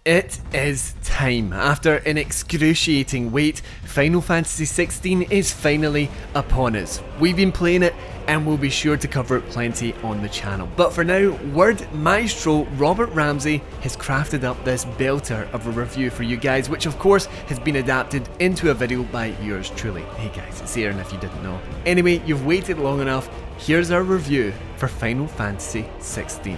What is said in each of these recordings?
It is time. After an excruciating wait, Final Fantasy XVI is finally upon us. We've been playing it and we'll be sure to cover it plenty on the channel. But for now, Word Maestro Robert Ramsey has crafted up this belter of a review for you guys, which of course has been adapted into a video by yours truly. Hey guys, it's Aaron if you didn't know. Anyway, you've waited long enough. Here's our review for Final Fantasy XVI.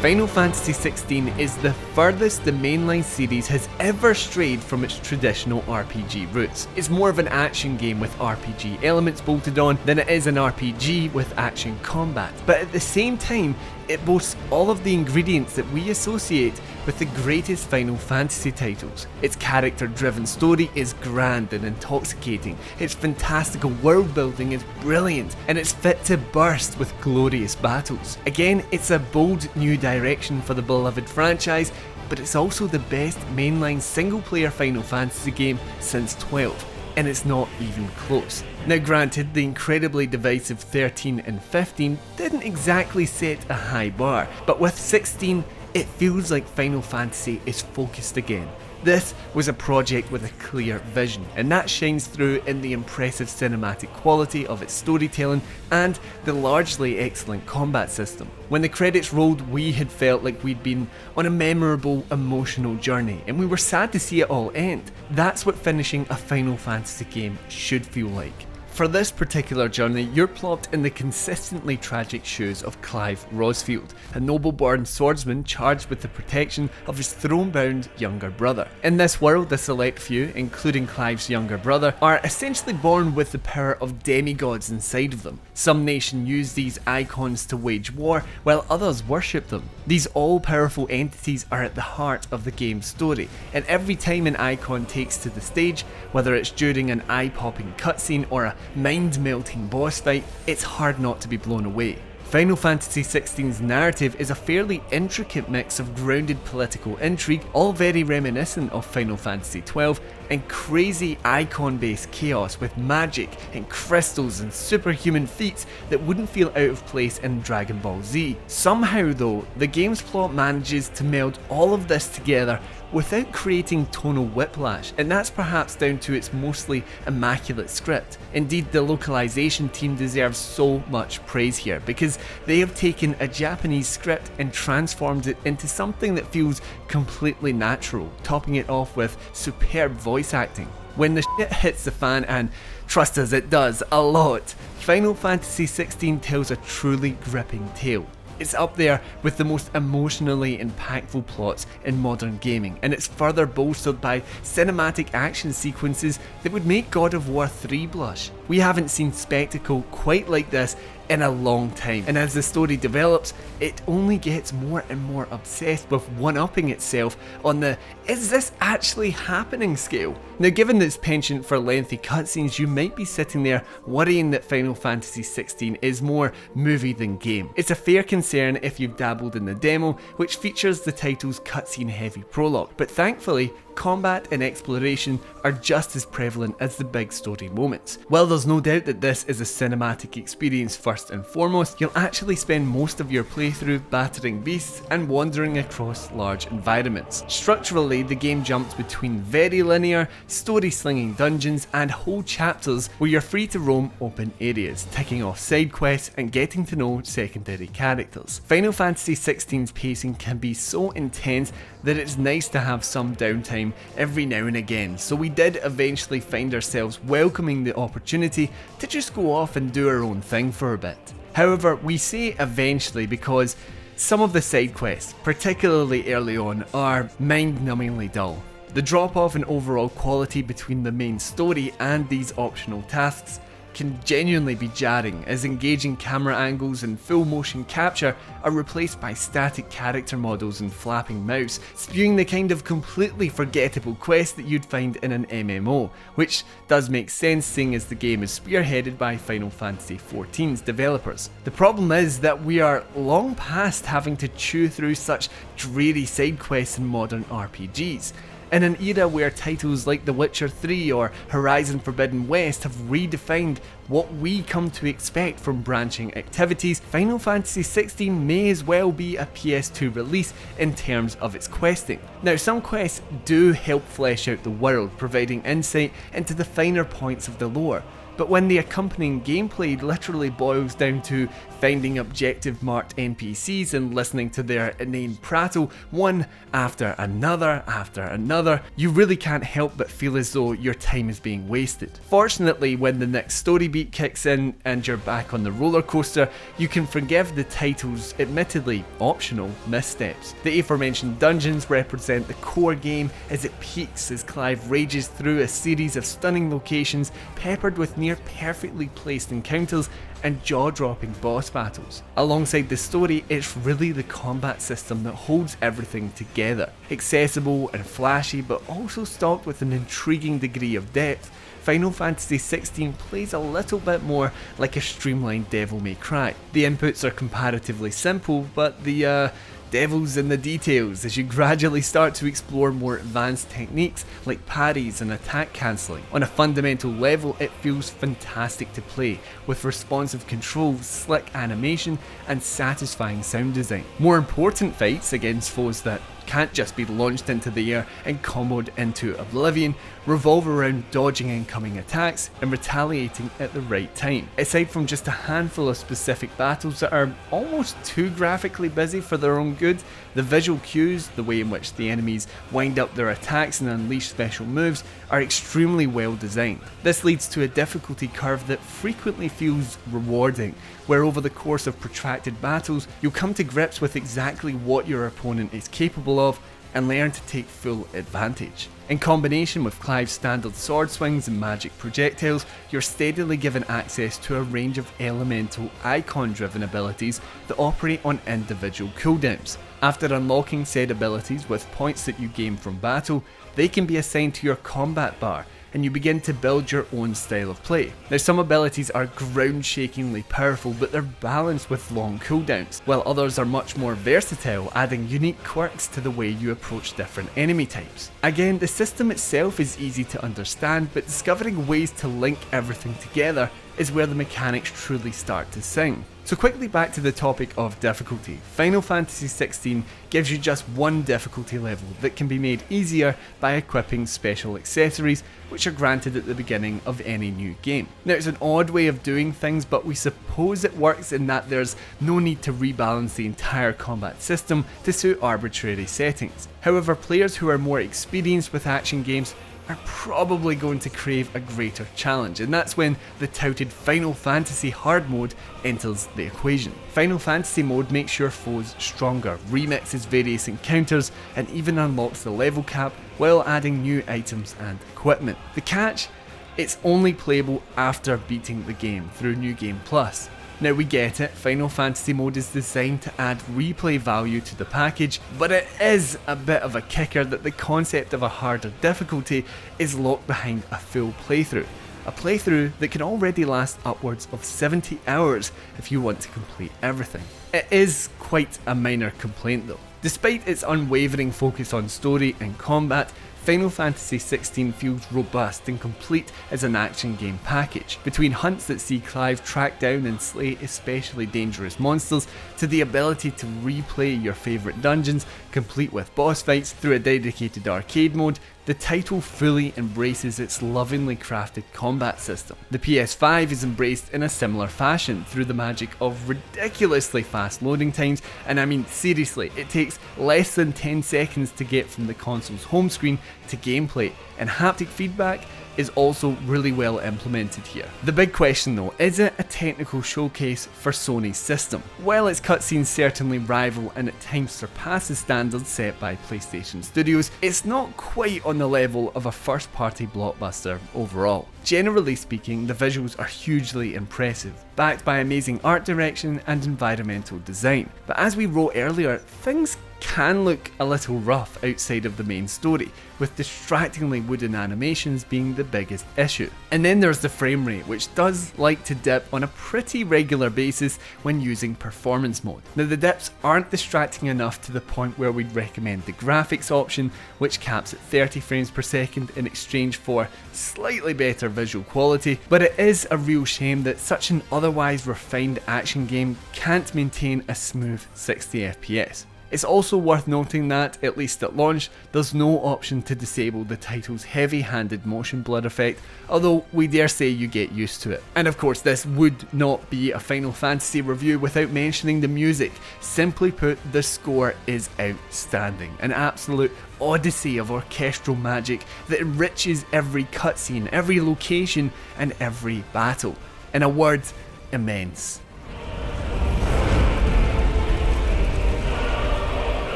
Final Fantasy XVI is the furthest the mainline series has ever strayed from its traditional RPG roots. It's more of an action game with RPG elements bolted on than it is an RPG with action combat, but at the same time, it boasts all of the ingredients that we associate with the greatest Final Fantasy titles. Its character-driven story is grand and intoxicating, its fantastical world building is brilliant, and it's fit to burst with glorious battles. Again, it's a bold new direction for the beloved franchise, but it's also the best mainline single-player Final Fantasy game since 12. And it's not even close. Now granted, the incredibly divisive 13 and 15 didn't exactly set a high bar, but with 16, it feels like Final Fantasy is focused again. This was a project with a clear vision, and that shines through in the impressive cinematic quality of its storytelling and the largely excellent combat system. When the credits rolled, we had felt like we'd been on a memorable, emotional journey, and we were sad to see it all end. That's what finishing a Final Fantasy game should feel like. For this particular journey, you're plopped in the consistently tragic shoes of Clive Rosfield, a noble-born swordsman charged with the protection of his throne-bound younger brother. In this world, a select few, including Clive's younger brother, are essentially born with the power of demigods inside of them. Some nations use these icons to wage war, while others worship them. These all-powerful entities are at the heart of the game's story, and every time an icon takes to the stage, whether it's during an eye-popping cutscene or a mind-melting boss fight, it's hard not to be blown away. Final Fantasy XVI's narrative is a fairly intricate mix of grounded political intrigue, all very reminiscent of Final Fantasy XII, and crazy icon-based chaos with magic and crystals and superhuman feats that wouldn't feel out of place in Dragon Ball Z. Somehow though, the game's plot manages to meld all of this together without creating tonal whiplash, and that's perhaps down to its mostly immaculate script. Indeed, the localization team deserves so much praise here, because they have taken a Japanese script and transformed it into something that feels completely natural, topping it off with superb voice acting. When the shit hits the fan, and trust us, it does a lot, Final Fantasy XVI tells a truly gripping tale. It's up there with the most emotionally impactful plots in modern gaming, and it's further bolstered by cinematic action sequences that would make God of War 3 blush. We haven't seen spectacle quite like this in a long time, and as the story develops, it only gets more and more obsessed with one-upping itself on the "is this actually happening" scale. Now, given its penchant for lengthy cutscenes, you might be sitting there worrying that Final Fantasy XVI is more movie than game. It's a fair concern if you've dabbled in the demo, which features the title's cutscene-heavy prologue, but thankfully, combat and exploration are just as prevalent as the big story moments. While there's no doubt that this is a cinematic experience first and foremost, you'll actually spend most of your playthrough battering beasts and wandering across large environments. Structurally, the game jumps between very linear, story-slinging dungeons and whole chapters where you're free to roam open areas, ticking off side quests and getting to know secondary characters. Final Fantasy XVI's pacing can be so intense that it's nice to have some downtime every now and again, so we did eventually find ourselves welcoming the opportunity to just go off and do our own thing for a bit. However, we say eventually because some of the side quests, particularly early on, are mind-numbingly dull. The drop-off in overall quality between the main story and these optional tasks can genuinely be jarring, as engaging camera angles and full motion capture are replaced by static character models and flapping mouse, spewing the kind of completely forgettable quest that you'd find in an MMO, which does make sense seeing as the game is spearheaded by Final Fantasy XIV's developers. The problem is that we are long past having to chew through such dreary side quests in modern RPGs. In an era where titles like The Witcher 3 or Horizon Forbidden West have redefined what we come to expect from branching activities, Final Fantasy XVI may as well be a PS2 release in terms of its questing. Now, some quests do help flesh out the world, providing insight into the finer points of the lore, but when the accompanying gameplay literally boils down to finding objective marked NPCs and listening to their inane prattle one after another, you really can't help but feel as though your time is being wasted. Fortunately, when the next story beat kicks in and you're back on the roller coaster, you can forgive the title's admittedly optional missteps. The aforementioned dungeons represent the core game as it peaks as Clive rages through a series of stunning locations peppered with near perfectly placed encounters and jaw-dropping boss battles. Alongside the story, it's really the combat system that holds everything together. Accessible and flashy, but also stocked with an intriguing degree of depth, Final Fantasy XVI plays a little bit more like a streamlined Devil May Cry. The inputs are comparatively simple, but the devil's in the details as you gradually start to explore more advanced techniques like parries and attack cancelling. On a fundamental level, it feels fantastic to play, with responsive controls, slick animation, and satisfying sound design. More important fights against foes that can't just be launched into the air and comboed into oblivion revolve around dodging incoming attacks and retaliating at the right time. Aside from just a handful of specific battles that are almost too graphically busy for their own good, the visual cues, the way in which the enemies wind up their attacks and unleash special moves, are extremely well designed. This leads to a difficulty curve that frequently feels rewarding, where over the course of protracted battles, you'll come to grips with exactly what your opponent is capable of and learn to take full advantage. In combination with Clive's standard sword swings and magic projectiles, you're steadily given access to a range of elemental icon-driven abilities that operate on individual cooldowns. After unlocking said abilities with points that you gain from battle, they can be assigned to your combat bar, and you begin to build your own style of play. Now, some abilities are ground-shakingly powerful, but they're balanced with long cooldowns, while others are much more versatile, adding unique quirks to the way you approach different enemy types. Again, the system itself is easy to understand, but discovering ways to link everything together is where the mechanics truly start to sing. So quickly back to the topic of difficulty. Final Fantasy XVI gives you just one difficulty level that can be made easier by equipping special accessories, which are granted at the beginning of any new game. Now, it's an odd way of doing things, but we suppose it works in that there's no need to rebalance the entire combat system to suit arbitrary settings. However, players who are more experienced with action games are probably going to crave a greater challenge, and that's when the touted Final Fantasy hard mode enters the equation. Final Fantasy mode makes your foes stronger, remixes various encounters, and even unlocks the level cap while adding new items and equipment. The catch? It's only playable after beating the game through New Game Plus. Now, we get it, Final Fantasy mode is designed to add replay value to the package, but it is a bit of a kicker that the concept of a harder difficulty is locked behind a full playthrough. A playthrough that can already last upwards of 70 hours if you want to complete everything. It is quite a minor complaint though. Despite its unwavering focus on story and combat, Final Fantasy XVI feels robust and complete as an action game package. Between hunts that see Clive track down and slay especially dangerous monsters, to the ability to replay your favourite dungeons, complete with boss fights through a dedicated arcade mode, the title fully embraces its lovingly crafted combat system. The PS5 is embraced in a similar fashion through the magic of ridiculously fast loading times, and I mean seriously, it takes less than 10 seconds to get from the console's home screen to gameplay, and haptic feedback is also really well implemented here. The big question though, is it a technical showcase for Sony's system? While its cutscenes certainly rival and at times surpass the standards set by PlayStation Studios, it's not quite on the level of a first-party blockbuster overall. generally speaking, the visuals are hugely impressive, backed by amazing art direction and environmental design. But as we wrote earlier, things can look a little rough outside of the main story, with distractingly wooden animations being the biggest issue. And then there's the frame rate, which does like to dip on a pretty regular basis when using performance mode. Now the dips aren't distracting enough to the point where we'd recommend the graphics option, which caps at 30 frames per second in exchange for slightly better visual quality, but it is a real shame that such an otherwise refined action game can't maintain a smooth 60 FPS. It's also worth noting that, at least at launch, there's no option to disable the title's heavy-handed motion blur effect, although we dare say you get used to it. And of course, this would not be a Final Fantasy review without mentioning the music. Simply put, the score is outstanding, an absolute odyssey of orchestral magic that enriches every cutscene, every location, and every battle. In a word, immense.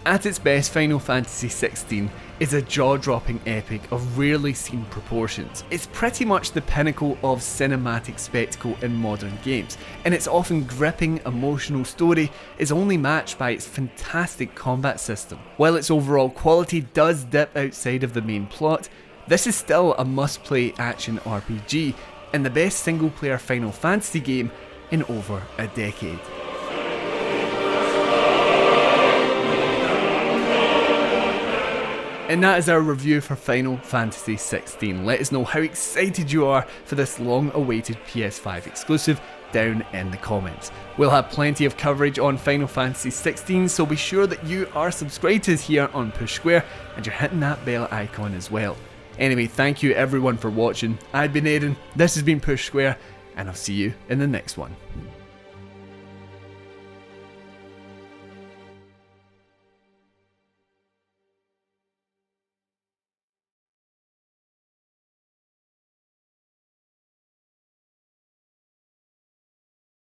At its best, Final Fantasy XVI is a jaw-dropping epic of rarely seen proportions. It's pretty much the pinnacle of cinematic spectacle in modern games, and its often gripping, emotional story is only matched by its fantastic combat system. While its overall quality does dip outside of the main plot, this is still a must-play action RPG, and the best single-player Final Fantasy game in over a decade. And that is our review for Final Fantasy XVI. Let us know how excited you are for this long-awaited PS5 exclusive down in the comments. We'll have plenty of coverage on Final Fantasy XVI, so be sure that you are subscribed to us here on Push Square and you're hitting that bell icon as well. Anyway, thank you everyone for watching. I've been Aidan, this has been Push Square, and I'll see you in the next one.